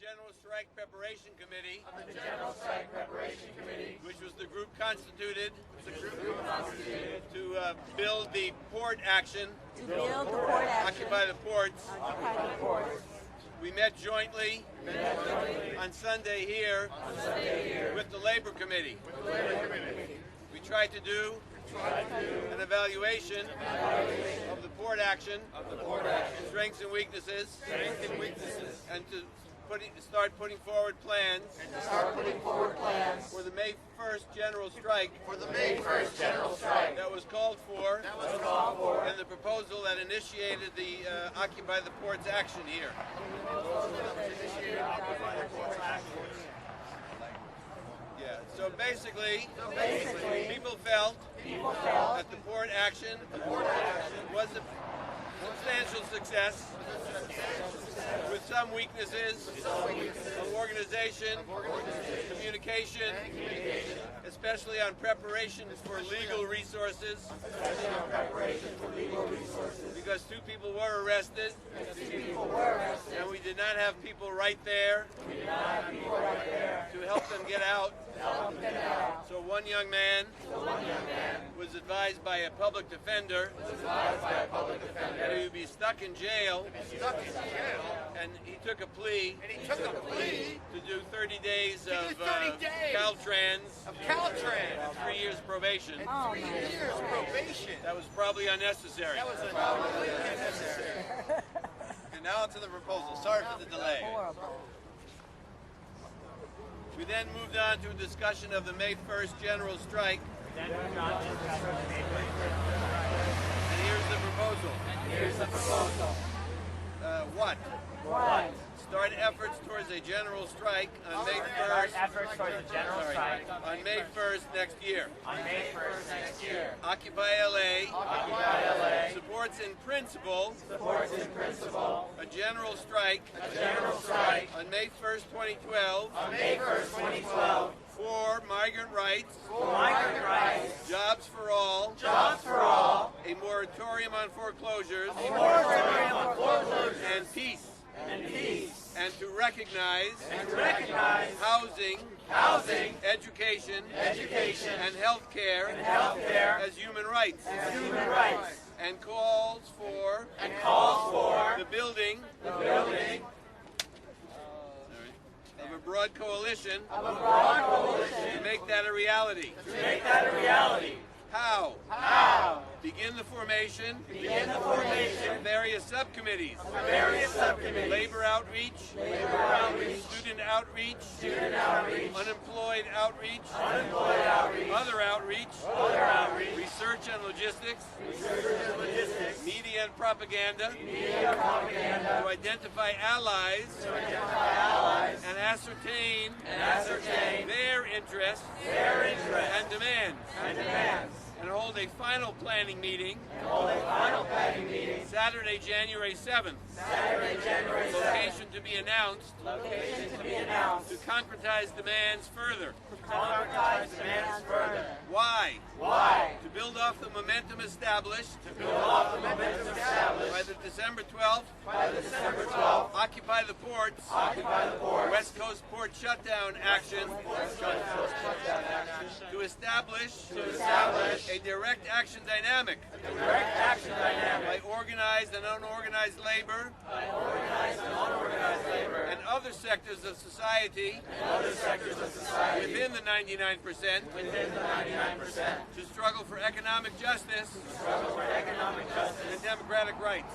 General Strike Preparation Committee, which was the group constituted to build the port action, occupy the ports. We met jointly on Sunday here with the Labor Committee. We tried to do an evaluation of the port action, strengths and weaknesses, and to start putting forward plans for the May 1st general strike that was called for in the proposal that initiated the Occupy the Ports action here. Yeah, so basically, people felt that the port action was a substantial success with some weaknesses of organization, communication, especially on preparation for legal resources, because 2 people were arrested and we did not have people right there to help them get out. So one young man was advised by a public defender that he would be stuck in jail, and he took a plea to do 30 days of Caltrans, 3 years probation. That was probably unnecessary. And now to the proposal. Sorry for the delay. We then moved on to a discussion of the May 1st general strike. And here's the proposal. What? Start efforts towards a general strike on May 1st. On May 1st next year. Occupy LA. Supports in principle. A general strike. On May 1st, 2012. For migrant rights. Jobs for all. A moratorium on foreclosures. And peace. And to recognize housing, education, and health care as human rights. And calls for the building of a broad coalition to make that a reality. How? Begin the formation of various subcommittees. Labor outreach, student outreach, unemployed outreach, other outreach, research and logistics, media and propaganda, to identify allies and ascertain their interests and demands. And hold a final planning meeting Saturday, January 7th. Location to be announced. To concretize demands further. Why? To build off the momentum established by the December 12th Occupy the Ports West Coast Port Shutdown action, to establish a direct action dynamic by organized and unorganized labor and other sectors of society within the 99% to struggle for economic justice and democratic rights.